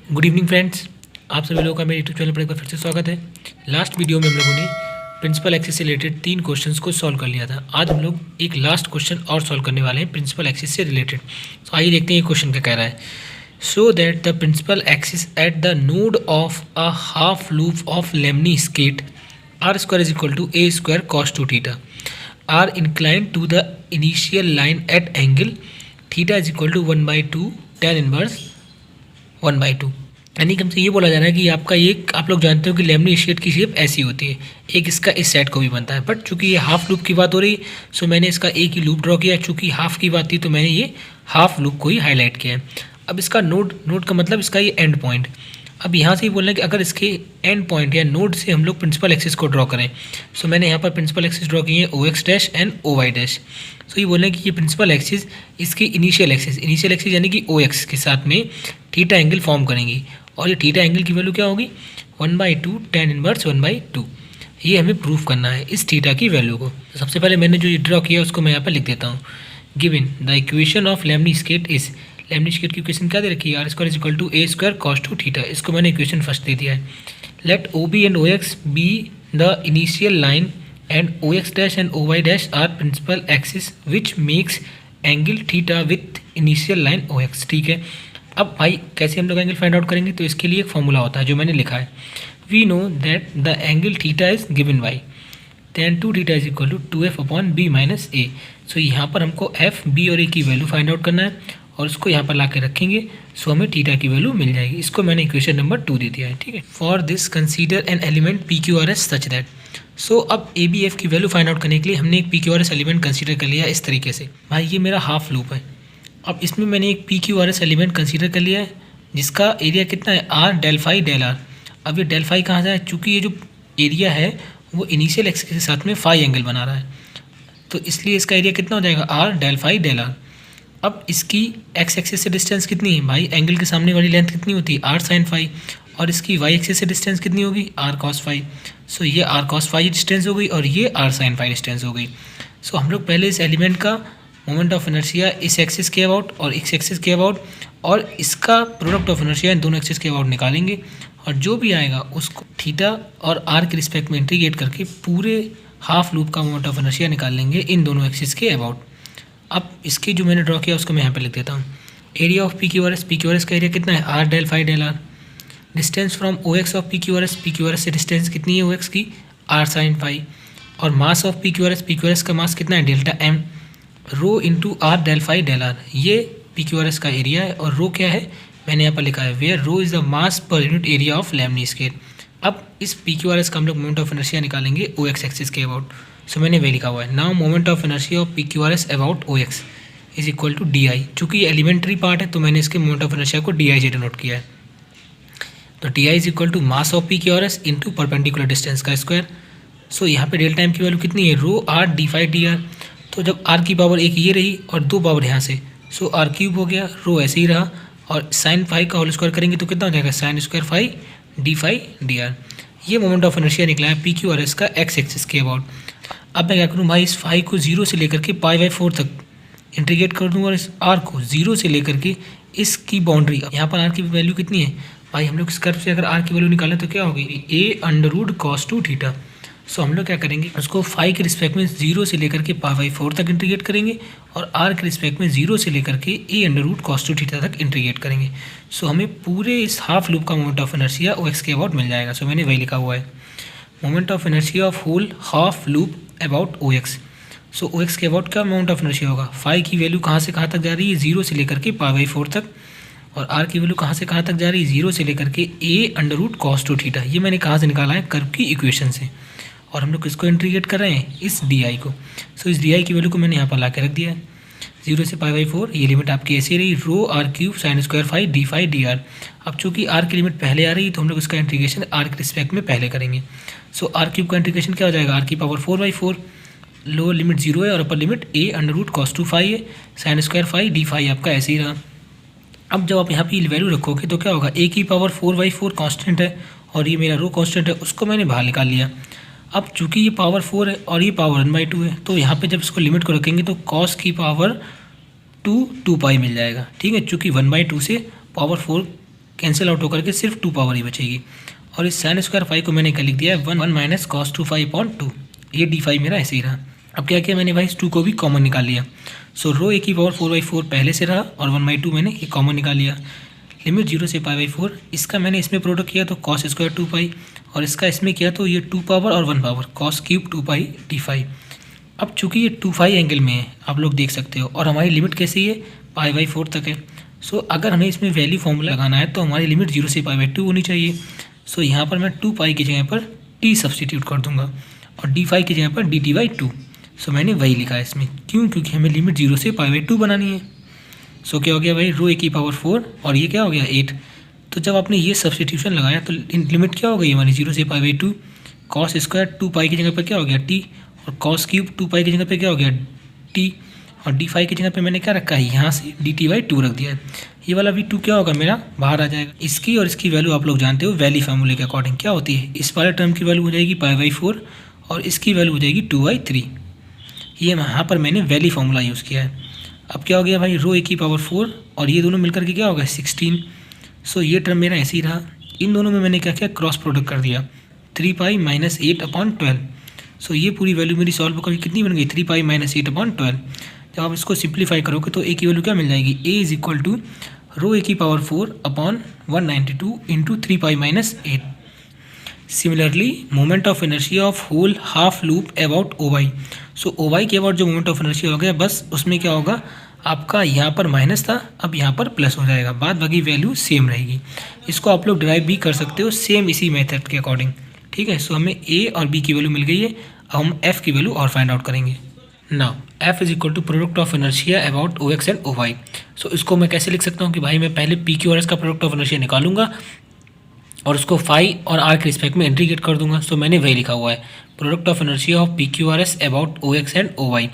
Good evening friends, आप सभी लोगों का मेरे यूट्यूब चैनल पर एक बार फिर से स्वागत है। लास्ट वीडियो में हम लोगों ने प्रिंसिपल एक्सिस से रिलेटेड 3 क्वेश्चंस को सॉल्व कर लिया था। आज हम लोग एक लास्ट क्वेश्चन और सॉल्व करने वाले हैं प्रिंसिपल एक्सिस से रिलेटेड। तो आइए देखते हैं ये क्वेश्चन क्या कह रहा है। So that the principal axis at the node of a half loop of lemniscate R square is equal to A square cos two theta are inclined to the initial line at angle theta is equal to 1/2 tan inverse 1/2। यानी कि हमसे ये बोला जा रहा है कि आपका ये, आप लोग जानते हो कि लेमनी स्केट की शेप ऐसी होती है, एक इसका इस सेट को भी बनता है। बट चूंकि ये हाफ लूप की बात हो रही है, सो मैंने इसका एक ही लूप ड्रॉ किया। चूंकि हाफ की बात थी तो मैंने ये हाफ लूप को ही हाईलाइट किया है। अब इसका नोड का मतलब इसका ये एंड पॉइंट। अब यहाँ से ही बोलना है कि अगर इसके एंड पॉइंट या नोड से हम लोग प्रिंसिपल एक्सिस को ड्रॉ करें, सो मैंने यहाँ पर प्रिंसिपल एक्सिस ड्रॉ की है OX dash and OY dash. So ये बोलना है कि ये प्रिंसिपल एक्सिस इसकी इनिशियल एक्सिस यानी कि OX के साथ में थीटा एंगल फॉर्म करेंगी। और ये थीटा एंगल की वैल्यू क्या होगी 1/2 tan इनवर्स 1/2। ये हमें प्रूफ करना है इस थीटा की वैल्यू को। तो सबसे पहले मैंने जो ये ड्रॉ किया उसको मैं यहाँ पर लिख देता हूँ। Given the equation of lemniscate is, lemniscate की इक्वेशन क्या दे रखी है, R square is equal to A square cos two theta. इसको मैंने इक्वेशन फर्स्ट दे दिया है। Let OB and OX be the initial line and OX dash and OY dash are principal axis which makes angle theta with initial line OX। ठीक है, अब भाई कैसे हम लोग एंगल फाइंड आउट करेंगे, तो इसके लिए एक फॉर्मूला होता है जो मैंने लिखा है। We know that the angle theta is given by tan 2 theta is equal to 2f upon b minus ए। सो यहाँ पर हमको f, b और a की वैल्यू फाइंड आउट करना है और उसको यहाँ पर ला के रखेंगे। सो हमें थीटा की वैल्यू मिल जाएगी। इसको मैंने इक्वेशन नंबर 2 दे दिया है। ठीक है, for this consider an element PQRS such that. So अब ABF की वैल्यू फाइंड आउट करने के लिए हमने एक PQRS एलिमेंट कंसीडर कर लिया इस तरीके से। भाई ये मेरा हाफ लूप है। अब इसमें मैंने एक PQRS एलिमेंट कंसीडर कर लिया है जिसका एरिया कितना है R del phi del R। अब ये del phi कहाँ जाए, चूँकि ये जो एरिया है वो इनिशियल एक्सिस के साथ में फाई एंगल बना रहा है, तो इसलिए इसका एरिया कितना हो जाएगा R del phi del R। अब इसकी एक्स एक्सिस से डिस्टेंस कितनी है भाई, एंगल के सामने वाली लेंथ कितनी होती है R sin phi, और इसकी वाई एक्सिस से डिस्टेंस कितनी होगी R cos phi। सो ये R cos phi डिस्टेंस हो गई और ये R sin phi डिस्टेंस हो गई। सो हम लोग पहले इस एलिमेंट का मोमेंट ऑफ इनर्शिया इस एक्सिस के अबाउट और इस एक्सिस के अबाउट और इसका प्रोडक्ट ऑफ इनर्शिया इन दोनों एक्सिस के अबाउट निकालेंगे, और जो भी आएगा उसको थीटा और आर के रिस्पेक्ट में इंटीग्रेट करके पूरे हाफ लूप का मोमेंट ऑफ इनर्शिया निकाल लेंगे इन दोनों एक्सिस के अबाउट। अब इसके जो मैंने ड्रॉ किया उसको मैं यहाँ पे लिख देता हूँ। एरिया ऑफ PQRS का एरिया कितना है R del phi del R। Distance from OX of PQRS से डिस्टेंस कितनी है OX की R sin phi। और मास ऑफ PQRS का मास कितना है delta M। Rho into R del phi del R, ये PQRS का एरिया है। और रो क्या है मैंने यहाँ पर लिखा है where rho is the mass per unit area of lemniscate. अब इस PQRS का हम लोग मोमेंट ऑफ इनर्शिया निकालेंगे OX एक्सिस के अबाउट। सो मैंने वे लिखा हुआ है now moment of inertia of PQRS about OX is equal to DI। चूँकि ये एलिमेंट्री पार्ट है तो मैंने इसके मोमेंट ऑफ इनर्शिया को DI से डिनोट किया है। तो DI is equal to mass of PQRS into perpendicular distance का स्क्वायर। सो यहाँ पे डेल्टा M की वैल्यू कितनी है रो R d phi dr। तो जब R की पावर एक ये रही और 2 पावर यहाँ से, सो R क्यूब हो गया, रो ऐसे ही रहा, और साइन फाई का होल स्क्वायर करेंगे तो कितना हो जाएगा sine square phi d phi dr। ये मोमेंट ऑफ इनर्शिया निकला है PQRS का एक्स एक्सिस के अबाउट। अब मैं क्या करूँ भाई, इस फाई को 0 से लेकर के π/4 तक इंटीग्रेट कर दूँ और इस R को 0 से लेकर के इसकी बाउंड्री, यहाँ पर R की वैल्यू कितनी है भाई, हम लोग इस कर्व से अगर R की वैल्यू निकालें तो क्या होगी A √cos 2 थीटा। सो हम लोग क्या करेंगे उसको फाई के रिस्पेक्ट में 0 से लेकर के π/4 तक इंटीग्रेट करेंगे और R के रिस्पेक्ट में 0 से लेकर के A√cos 2 थीटा तक इंटीग्रेट करेंगे। सो हमें पूरे इस हाफ लूप का मोमेंट ऑफ इनर्शिया OX के अबाउट मिल जाएगा। सो मैंने वही लिखा हुआ है moment of inertia of whole half loop about OX। So OX के अबाउट क्या मोमेंट ऑफ इनर्शिया होगा, फाई की वैल्यू कहाँ से कहाँ तक जा रही है 0 से लेकर के π/4 तक, और R की वैल्यू कहाँ से कहाँ तक जा रही है 0 से लेकर के A√cos 2 थीटा। ये मैंने कहाँ से निकाला है कर्व की इक्वेशन से, और हम लोग किसको इंटीग्रेट कर रहे हैं इस DI को। सो इस DI की वैल्यू को मैंने यहाँ पर ला के रख दिया है 0 से π/4। ये लिमिट आपकी ऐसी रही rho R cube sine square phi d phi dr। अब चूँकि R की लिमिट पहले आ रही है तो हम लोग इसका इंटीग्रेशन R के रिस्पेक्ट में पहले करेंगे। सो R क्यूब का इंटीग्रेशन क्या हो जाएगा R की पावर 4/4, लोअर लिमिट 0 है और अपर लिमिट A√cos 2 फाई है, sine square phi d phi आपका ऐसे ही रहा। अब जब आप यहाँ पे वैल्यू रखोगे तो क्या होगा A की पावर 4/4 कांस्टेंट है और ये मेरा रो कांस्टेंट है, उसको मैंने बाहर निकाल लिया। अब चूंकि ये पावर 4 है और ये पावर 1/2 है तो यहाँ पे जब इसको लिमिट को रखेंगे तो cos की पावर 2 पाई मिल जाएगा। ठीक है, चूँकि 1/2 से पावर 4 कैंसिल आउट होकर के सिर्फ 2 पावर ही बचेगी। और इस साइन स्क्वायर फाइव को मैंने क्या लिख दिया है 1 माइनस कॉस 2 फाइव अपॉन 2। ये d5 मेरा ऐसे ही रहा। अब क्या किया मैंने भाई इस 2 को भी कॉमन निकाल लिया। सो रो ए की पावर 4/4 पहले से रहा और 1/2 मैंने ये कॉमन निकाल लिया। लिमिट 0 से π/4, इसका मैंने इसमें प्रोडक्ट किया तो कॉस स्क्वायर 2 पाई, और इसका इसमें किया तो ये 2 पावर और 1 पावर कॉस क्यूब 2 पाई d5। अब चूंकि ये 2 पाई एंगल में है आप लोग देख सकते हो, और हमारी लिमिट कैसी है π/4 तक है। सो अगर हमें इसमें वैल्यू फॉर्मूला लगाना है तो हमारी लिमिट 0 से π/2 होनी चाहिए। सो यहाँ पर मैं 2 पाई की जगह पर t सब्सटीट्यूट कर दूंगा और d5 की जगह पर dt/2। सो मैंने वही लिखा है इसमें, क्यों? क्योंकि हमें लिमिट 0 से π/2 बनानी है। सो क्या हो गया भाई रो ए की पावर 4 और ये क्या हो गया 8। तो जब आपने ये सब्सटीट्यूशन लगाया तो लिमिट क्या हो गई हमारी 0 से π/2। कॉस स्क्वायर 2 पाई की जगह पर क्या हो गया t, और कॉस क्यूब 2 पाई की जगह पर क्या हो गया t, और d5 की जगह पे मैंने क्या रखा है यहाँ से dt/2 रख दिया है। ये वाला भी 2 क्या होगा मेरा बाहर आ जाएगा। इसकी और इसकी वैल्यू आप लोग जानते हो वैल्यू फार्मूले के अकॉर्डिंग क्या होती है। इस वाले टर्म की वैल्यू हो जाएगी π/4 और इसकी वैल्यू हो जाएगी 2/3। ये यहाँ पर मैंने वैल्यू फार्मूला यूज़ किया है। अब क्या हो गया भाई रो ए की पावर 4 और ये दोनों मिलकर के क्या होगा 16। सो ये टर्म मेरा ऐसे ही रहा। इन दोनों में मैंने क्या किया क्रॉस प्रोडक्ट कर दिया 3 पाई माइनस 8/12। सो ये पूरी वैल्यू मेरी सॉल्व होकर कितनी बन गई 3 पाई माइनस 8/12। जब आप इसको सिंप्लीफाई करोगे तो ए की वैल्यू क्या मिल जाएगी A is equal to rho A की power 4/192 into 3 pi minus 8। Similarly moment of inertia of whole half loop about O Y. So O Y के अबाउट जो मोमेंट ऑफ इनर्शिया हो गया बस उसमें क्या होगा आपका यहाँ पर माइनस था अब यहाँ पर प्लस हो जाएगा, बाद बाकी वैल्यू सेम रहेगी। इसको आप लोग ड्राइव भी कर सकते हो सेम इसी मेथड के अकॉर्डिंग। ठीक है, सो हमें ए और बी की वैल्यू मिल गई है। अब हम एफ की वैल्यू और फाइंड आउट करेंगे। Now F is equal to product of inertia about O X and O Y. So इसको मैं कैसे लिख सकता हूँ कि भाई मैं पहले पी क्यू आर एस का प्रोडक्ट ऑफ इनर्शिया निकालूंगा और उसको फाई और आर के रिस्पेक्ट में इंटीग्रेट कर दूंगा। सो मैंने वही लिखा हुआ है product of inertia of P Q R S about O X and O Y.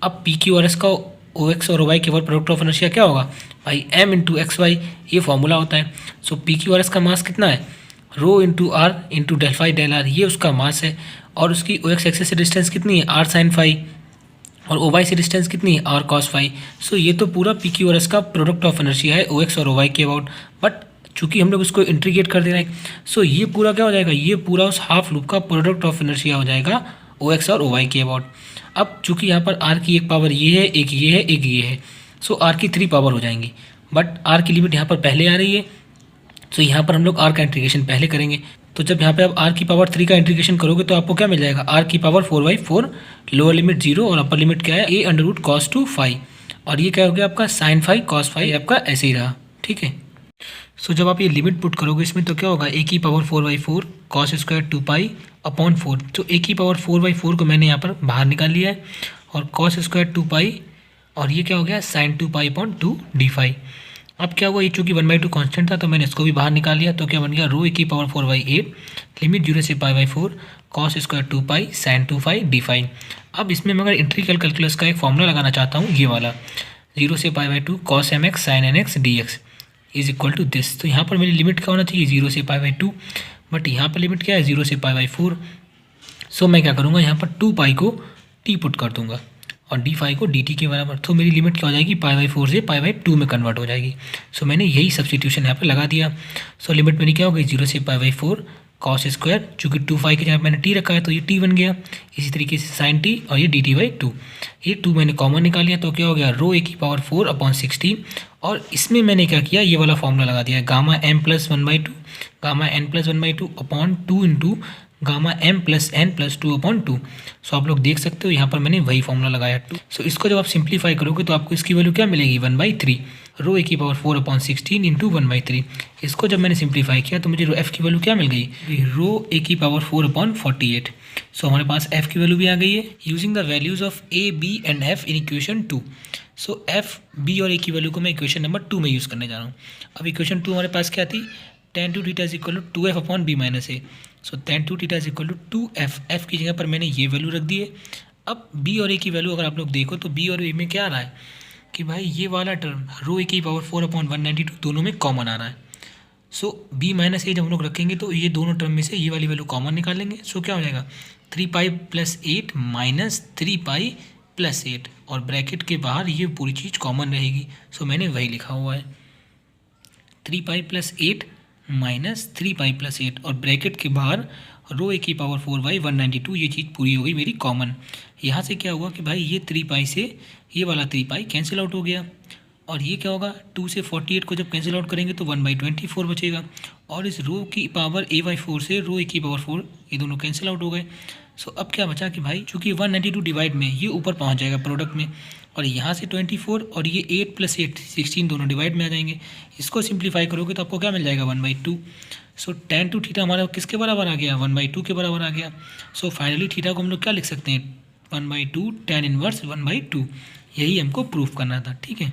अब पी क्यू आर एस का ओ एक्स और ओ वाई के ऊपर प्रोडक्ट ऑफ इनर्शिया क्या होगा भाई एम इंटू एक्स वाई, ये फॉर्मूला होता है। So P Q R S का मास कितना है rho into R into del phi del R, ये उसका मास है। और उसकी ओ एक्स एक्सेस से डिस्टेंस कितनी है आर साइन फाई, और ओ वाई से डिस्टेंस कितनी है आर कॉस फाई। सो ये तो पूरा पी क्यू आर एस का प्रोडक्ट ऑफ इनर्शिया है ओ एक्स और ओ वाई के अबाउट, बट चूंकि हम लोग इसको इंटीग्रेट कर दे रहे हैं सो ये पूरा क्या हो जाएगा ये पूरा उस हाफ लूप का प्रोडक्ट ऑफ इनर्शिया हो जाएगा ओ एक्स और ओ वाई के अबाउट। अब चूंकि यहाँ पर आर की एक पावर ये है, एक ये है, एक ये है, सो आर की 3 पावर हो जाएंगी, बट आर की लिमिट यहाँ पर पहले आ रही है। सो यहाँ पर हम लोग आर का इंटीग्रेशन पहले करेंगे। तो जब यहाँ पे आप आर की पावर 3 का इंटीग्रेशन करोगे तो आपको क्या मिल जाएगा आर की पावर 4/4, लोअर लिमिट 0 और अपर लिमिट क्या है A under root cos 2 phi, और ये क्या हो गया आपका साइन फाई कॉस फाई आपका ऐसे ही रहा। ठीक है, सो जब आप ये लिमिट पुट करोगे इसमें तो क्या होगा ए की power 4/4 cos square 2 pi upon 4। तो ए की पावर 4/4 को मैंने यहाँ पर बाहर निकाल लिया है, और कॉस स्क्वायर 2 पाई, और ये क्या हो गया साइन 2 पाई अपॉन 2 d5। अब क्या हुआ ये चूँकि 1/2 कांस्टेंट था तो मैंने इसको भी बाहर निकाल लिया, तो क्या बन गया रो ए की पावर 4/8 लिमिट 0 से π/4 कॉस स्क्वायर 2 पाई साइन 2 पाई d5। अब इसमें मैं अगर इंटीग्रल कैलकुलस का एक फॉर्मूला लगाना चाहता हूँ ये वाला 0 से π/2 cos mx sine nx dx is equal to this. तो यहाँ पर मेरी लिमिट क्या होना चाहिए 0 से π/2, बट यहाँ पर लिमिट क्या है 0 से π/4। सो मैं क्या करूँगा यहाँ पर 2 पाई को t पुट कर दूंगा और d5 को dt के बराबर, तो मेरी लिमिट क्या हो जाएगी π/4 से π/2 में कन्वर्ट हो जाएगी। सो मैंने यही सब्सटीट्यूशन यहाँ पर लगा दिया। सो लिमिट मेरी क्या हो गई 0 से π/4 कॉस स्क्वायर, चूँकि 2 की जगह मैंने t रखा है तो ये t बन गया, इसी तरीके से साइन t और ये dt/2, ये 2 मैंने कॉमन निकाल लिया तो क्या हो गया रो ए की पावर 4/16। और इसमें मैंने क्या किया ये वाला फॉर्मूला लगा दिया gamma m plus 1/2 gamma n plus 1/2 upon 2 into gamma m plus n plus 2/2। सो आप लोग देख सकते हो यहाँ पर मैंने वही फॉर्मूला लगाया 2। सो इसको जब आप सिंप्लीफाई करोगे तो आपको इसकी वैल्यू क्या मिलेगी 1/3 रो ए की पावर 4/16 इंटू 1/3। इसको जब मैंने सिंप्लीफाई किया तो मुझे रो एफ की वैल्यू क्या मिल गई रो ए की पावर 4/48। सो हमारे पास एफ की वैल्यू भी आ गई है using the values of A B and F in equation 2। So F B और ए की वैल्यू को मैं इक्वेशन नंबर 2 में यूज़ करने जा रहा हूँ। अब इक्वेशन 2 हमारे पास क्या थी tan 2 theta is equal to 2f upon b minus A. So tan 2 theta is equal to 2f, f की जगह पर मैंने ये वैल्यू रख दी है। अब b और a की वैल्यू अगर आप लोग देखो तो b और a में क्या आ रहा है कि भाई ये वाला टर्म रो ए की पावर 4/192 दोनों में कॉमन आ रहा है। सो b माइनस ए जब हम लोग रखेंगे तो ये दोनों टर्म में से ये वाली वैल्यू कॉमन निकालेंगे। सो क्या हो जाएगा 3 pi plus 8 minus 3 pi plus 8, और ब्रैकेट के बाहर ये पूरी चीज़ कॉमन रहेगी। सो मैंने वही लिखा हुआ है 3π+8 -3π+8 और ब्रैकेट के बाहर रो ए की पावर 4/192। ये चीज़ पूरी हो गई मेरी कॉमन। यहाँ से क्या हुआ कि भाई ये 3π से ये वाला 3π कैंसिल आउट हो गया, और ये क्या होगा 2 से 48 को जब कैंसिल आउट करेंगे तो 1/24 बचेगा, और इस रो की पावर a/4 से रो ए की पावर 4 ये दोनों कैंसिल आउट हो गए। सो अब क्या बचा कि भाई चूंकि 192 डिवाइड में ये ऊपर पहुंच जाएगा प्रोडक्ट में, और यहाँ से 24 और ये 8 + 8 16 दोनों डिवाइड में आ जाएंगे। इसको सिंप्लीफाई करोगे तो आपको क्या मिल जाएगा 1/2। सो tan टू थीटा हमारा किसके बराबर आ गया 1/2 के बराबर आ गया। सो फाइनली थीटा को हम लोग क्या लिख सकते हैं 1/2 tan इनवर्स 1/2। यही हमको प्रूफ करना था, ठीक है।